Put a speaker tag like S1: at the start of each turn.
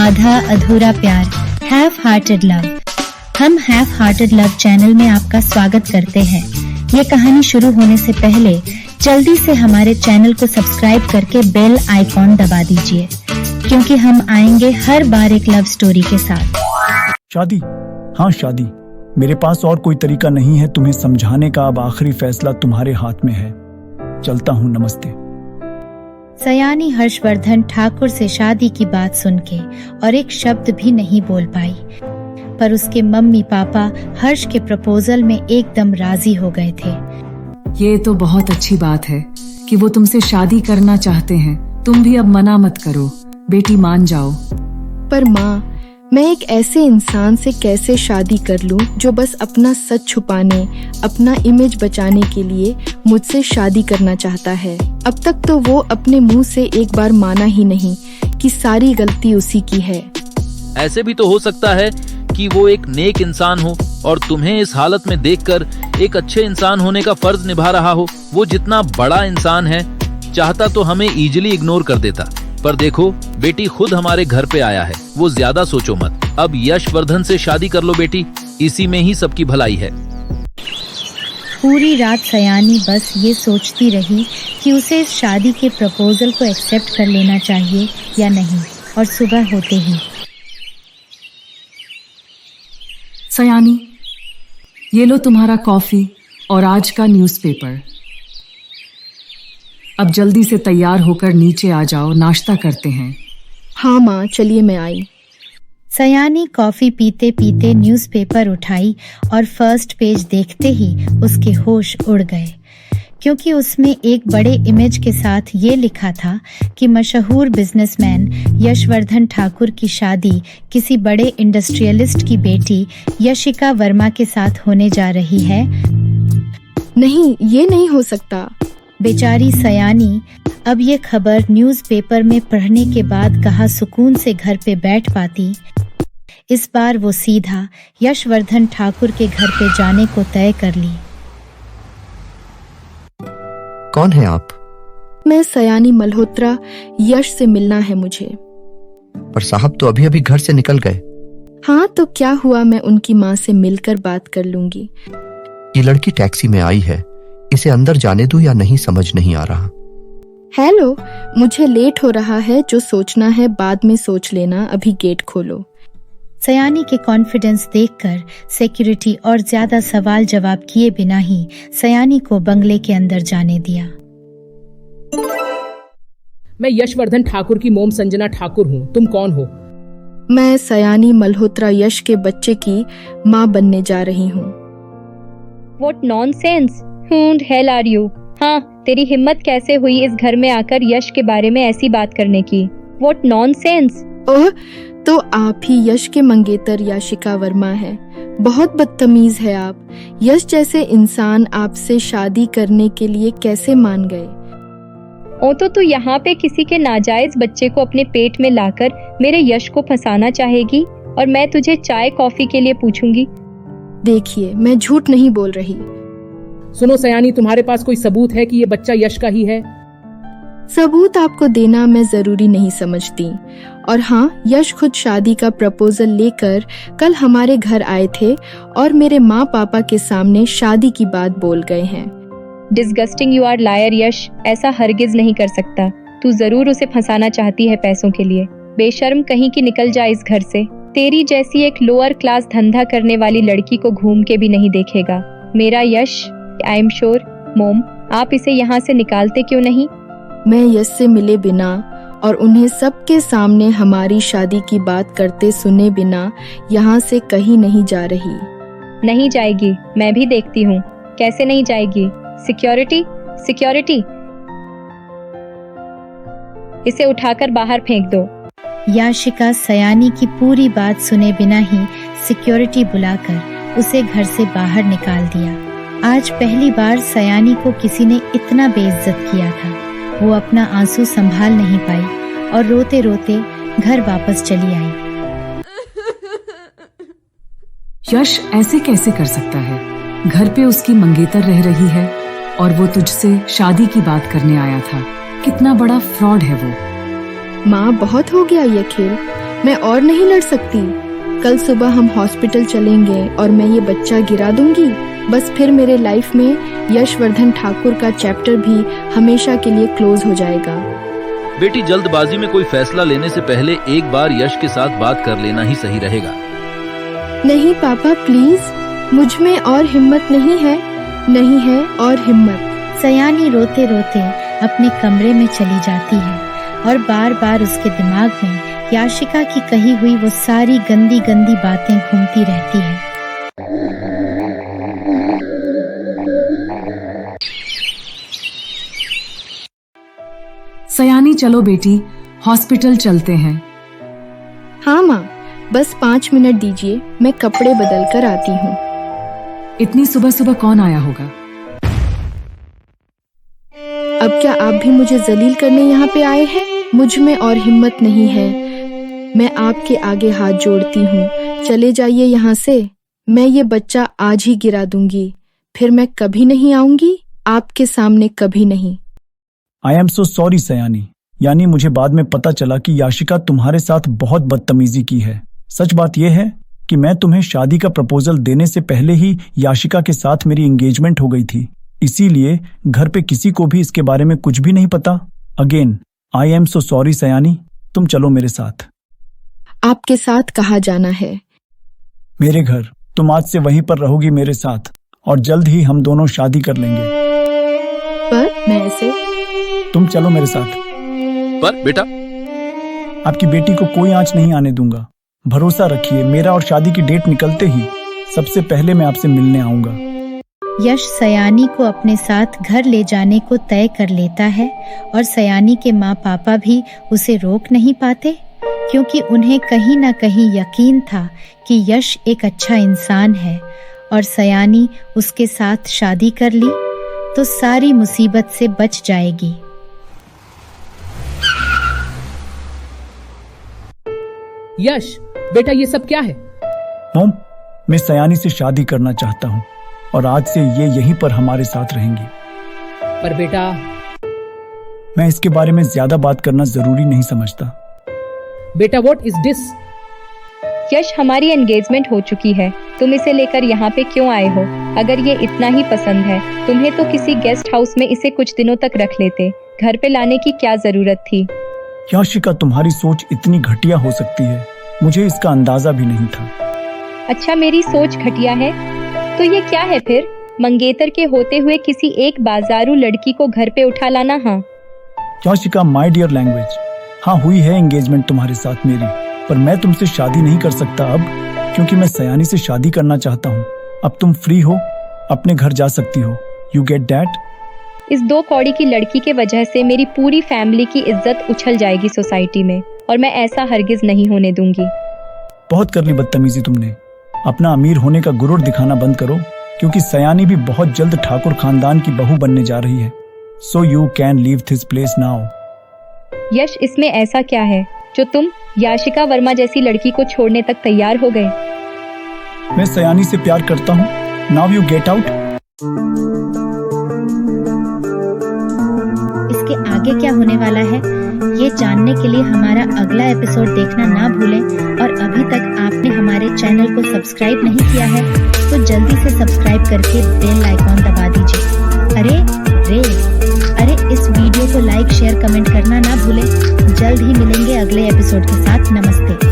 S1: आधा अधूरा प्यार, हैव हार्टेड लव। हम हैव हार्टेड लव चैनल में आपका स्वागत करते हैं। ये कहानी शुरू होने से पहले जल्दी से हमारे चैनल को सब्सक्राइब करके बेल आइकॉन दबा दीजिए, क्योंकि हम आएंगे हर बार एक लव स्टोरी के साथ।
S2: शादी, हाँ शादी। मेरे पास और कोई तरीका नहीं है तुम्हें समझाने का। अब आखिरी फैसला तुम्हारे हाथ में है। चलता हूँ, नमस्ते।
S1: सयानी हर्षवर्धन ठाकुर से शादी की बात सुन के और एक शब्द भी नहीं बोल पाई, पर उसके मम्मी पापा हर्ष के प्रपोजल में एकदम राजी हो गए थे।
S3: ये तो बहुत अच्छी बात है कि वो तुमसे शादी करना चाहते हैं। तुम भी अब मना मत करो, बेटी मान जाओ।
S4: पर माँ, मैं एक ऐसे इंसान से कैसे शादी कर लूं जो बस अपना सच छुपाने, अपना इमेज बचाने के लिए मुझसे शादी करना चाहता है। अब तक तो वो अपने मुंह से एक बार माना ही नहीं कि सारी गलती उसी की है।
S5: ऐसे भी तो हो सकता है कि वो एक नेक इंसान हो और तुम्हें इस हालत में देखकर एक अच्छे इंसान होने का फर्ज निभा रहा हो। वो जितना बड़ा इंसान है, चाहता तो हमें इजीली इग्नोर कर देता, पर देखो बेटी खुद हमारे घर पे आया है। वो ज्यादा सोचो मत। अब यशवर्धन से शादी कर लो बेटी, इसी में ही सबकी भलाई है।
S1: पूरी रात सयानी बस ये सोचती रही कि उसे इस शादी के प्रपोजल को एक्सेप्ट कर लेना चाहिए या नहीं, और सुबह होते ही
S3: सयानी, ये लो तुम्हारा कॉफी और आज का न्यूज़पेपर। अब जल्दी से तैयार होकर नीचे आ जाओ, नाश्ता करते हैं।
S4: हाँ माँ, चलिए मैं आई।
S1: सयानी कॉफी पीते पीते न्यूज़पेपर उठाई और फर्स्ट पेज देखते ही उसके होश उड़ गए, क्योंकि उसमें एक बड़े इमेज के साथ ये लिखा था कि मशहूर बिजनेसमैन यशवर्धन ठाकुर की शादी किसी बड़े इंडस्ट्रियलिस्ट की बेटी यशिका वर्मा के साथ होने जा रही है।
S4: नहीं, ये नहीं हो सकता।
S1: बेचारी सयानी अब ये खबर न्यूज़पेपर में पढ़ने के बाद कहाँ सुकून से घर पे बैठ पाती। इस बार वो सीधा यशवर्धन ठाकुर के घर पे जाने को तय कर ली।
S6: कौन है आप?
S4: मैं सयानी मल्होत्रा, यश से मिलना है मुझे।
S6: पर साहब तो अभी अभी घर से निकल गए।
S4: हाँ तो क्या हुआ, मैं उनकी माँ से मिलकर बात कर लूंगी।
S6: ये लड़की टैक्सी में आई है, इसे अंदर जाने दूं या नहीं समझ नहीं आ रहा।
S4: हेलो, मुझे लेट हो रहा है, जो सोचना है बाद में सोच लेना, अभी गेट खोलो।
S1: सयानी के कॉन्फिडेंस देखकर सिक्योरिटी और ज्यादा सवाल जवाब किए बिना ही सयानी को बंगले के अंदर जाने दिया।
S7: मैं यशवर्धन ठाकुर की मोम संजना ठाकुर हूँ। तुम कौन हो?
S4: मैं सयानी मल्होत्रा, यश के बच्चे की माँ बनने जा रही हूँ।
S8: What nonsense! Who the hell are you? हाँ, तेरी हिम्मत कैसे हुई इस घर में आकर यश के बारे में ऐसी बात करने की? What nonsense!
S4: ओह, तो आप ही यश के मंगेतर यशिका वर्मा है। बहुत बदतमीज है आप। यश जैसे इंसान आपसे शादी करने के लिए कैसे मान गए?
S8: ओ तो तू यहाँ पे किसी के नाजायज बच्चे को अपने पेट में लाकर मेरे यश को फंसाना चाहेगी, और मैं तुझे चाय कॉफी के लिए पूछूंगी।
S4: देखिए, मैं झूठ नहीं बोल रही।
S7: सुनो सयानी, तुम्हारे पास कोई सबूत है कि ये बच्चा यश का ही है?
S4: सबूत आपको देना मैं जरूरी नहीं समझती। और हाँ, यश खुद शादी का प्रपोजल लेकर कल हमारे घर आए थे और मेरे माँ पापा के सामने शादी की बात बोल गए हैं।
S8: डिस्गस्टिंग यू आर लायर यश, ऐसा हरगिज नहीं कर सकता। तू जरूर उसे फंसाना चाहती है पैसों के लिए। बेशर्म कहीं की निकल जा इस घर से। तेरी जैसी एक लोअर क्लास धंधा करने वाली लड़की को घूम के भी नहीं देखेगा मेरा यश। I am sure. मोम, आप इसे यहाँ से निकालते क्यों नहीं?
S4: मैं यश से मिले बिना और उन्हें सबके सामने हमारी शादी की बात करते सुने बिना यहाँ से कहीं नहीं जा रही।
S8: नहीं जाएगी, मैं भी देखती हूँ कैसे नहीं जाएगी। सिक्योरिटी, सिक्योरिटी, इसे उठाकर बाहर फेंक दो।
S1: याशिका सयानी की पूरी बात सुने बिना ही सिक्योरिटी बुलाकर उसे घर से बाहर निकाल दिया। आज पहली बार सयानी को किसी ने इतना बेइज्जत किया था। वो अपना आंसू संभाल नहीं पाई और रोते रोते घर वापस चली आई।
S3: यश ऐसे कैसे कर सकता है? घर पे उसकी मंगेतर रह रही है और वो तुझसे शादी की बात करने आया था। कितना बड़ा फ्रॉड है वो।
S4: माँ, बहुत हो गया ये खेल। मैं और नहीं लड़ सकती। कल सुबह हम हॉस्पिटल चलेंगे और मैं ये बच्चा गिरा दूंगी। बस फिर मेरे लाइफ में यशवर्धन ठाकुर का चैप्टर भी हमेशा के लिए क्लोज हो जाएगा।
S5: बेटी, जल्दबाजी में कोई फैसला लेने से पहले एक बार यश के साथ बात कर लेना ही सही रहेगा।
S4: नहीं पापा प्लीज, मुझ में और हिम्मत नहीं है और हिम्मत।
S1: सयानी रोते रोते अपने कमरे में चली जाती है और बार बार उसके दिमाग में याशिका की कही हुई वो सारी गंदी गंदी बातें घूमती रहती है।
S3: सयानी चलो बेटी, हॉस्पिटल चलते हैं।
S4: हाँ माँ, बस 5 मिनट दीजिए, मैं कपड़े बदल कर आती हूँ।
S3: इतनी सुबह सुबह कौन आया होगा?
S4: अब क्या आप भी मुझे जलील करने यहाँ पे आए हैं? मुझ में और हिम्मत नहीं है। मैं आपके आगे हाथ जोड़ती हूँ, चले जाइए यहाँ से। मैं ये बच्चा आज ही गिरा दूंगी, फिर मैं कभी नहीं आऊंगी आपके सामने, कभी नहीं।
S2: आई एम सो सॉरी सयानी। यानी मुझे बाद में पता चला कि याशिका तुम्हारे साथ बहुत बदतमीजी की है। सच बात यह है कि मैं तुम्हें शादी का प्रपोजल देने से पहले ही याशिका के साथ मेरी एंगेजमेंट हो गई थी, इसीलिए घर पे किसी को भी इसके बारे में कुछ भी नहीं पता। Again I am so sorry Sayani, तुम चलो मेरे साथ।
S4: आपके साथ कहाँ जाना है?
S2: मेरे घर। तुम आज से वहीं पर रहोगी मेरे साथ और जल्द ही हम दोनों शादी कर लेंगे।
S4: पर मैं ऐसे?
S2: तुम चलो मेरे साथ।
S5: पर बेटा,
S2: आपकी बेटी को कोई आंच नहीं आने दूंगा। भरोसा रखिए, मेरा और शादी की डेट निकलते ही सबसे पहले मैं आपसे मिलने आऊंगा।
S1: यश सयानी को अपने साथ घर ले जाने को तय कर लेता है और सयानी के माँ पापा भी उसे रोक नहीं पाते, क्योंकि उन्हें कहीं ना कहीं यकीन था कि यश एक अच्छा इंसान है और सयानी उसके साथ शादी कर ली तो सारी मुसीबत से बच जाएगी।
S7: यश बेटा, ये सब क्या है?
S2: मॉम, मैं सयानी से शादी करना चाहता हूँ और आज से ये यहीं पर हमारे साथ रहेंगी।
S7: पर बेटा,
S2: मैं इसके बारे में ज्यादा बात करना जरूरी नहीं समझता।
S7: बेटा व्हाट इज दिस?
S8: यश, हमारी एंगेजमेंट हो चुकी है, तुम इसे लेकर यहाँ पे क्यों आए हो? अगर ये इतना ही पसंद है तुम्हें तो किसी गेस्ट हाउस में इसे कुछ दिनों तक रख लेते, घर पे लाने की क्या जरूरत थी?
S2: याशिका, तुम्हारी सोच इतनी घटिया हो सकती है, मुझे इसका अंदाजा भी नहीं था।
S8: अच्छा, मेरी सोच घटिया है तो ये क्या है फिर? मंगेतर के होते हुए किसी एक बाजारू लड़की को घर पे उठा लाना? हाँ
S2: याशिका, माय डियर लैंग्वेज, हाँ हुई है एंगेजमेंट तुम्हारे साथ मेरी, पर मैं तुमसे शादी नहीं कर सकता अब, क्योंकि मैं सयानी से शादी करना चाहता हूँ। अब तुम फ्री हो, अपने घर जा सकती हो। You get that?
S8: इस 2 कौड़ी की लड़की के वजह से मेरी पूरी फैमिली की इज्जत उछल जाएगी सोसाइटी में, और मैं ऐसा हरगिज नहीं होने दूंगी।
S2: बहुत कर ली बदतमीजी तुमने। अपना अमीर होने का गुरूर दिखाना बंद करो, क्योंकि सयानी भी बहुत जल्द ठाकुर खानदान की बहू बनने जा रही है। So you can leave this place now.
S8: Yash, इसमें ऐसा क्या है जो तुम याशिका वर्मा जैसी लड़की को छोड़ने तक तैयार हो गए?
S2: मैं सयानी से प्यार करता हूँ। Now you get out.
S1: इसके आगे क्या होने वाला है ये जानने के लिए हमारा अगला एपिसोड देखना ना भूलें, और अभी तक आपने हमारे चैनल को सब्सक्राइब नहीं किया है तो जल्दी से सब्सक्राइब करके बेल आइकॉन दबा दीजिए। अरे इस वीडियो को लाइक शेयर कमेंट करना ना भूलें। जल्द ही मिलेंगे अगले एपिसोड के साथ। नमस्ते।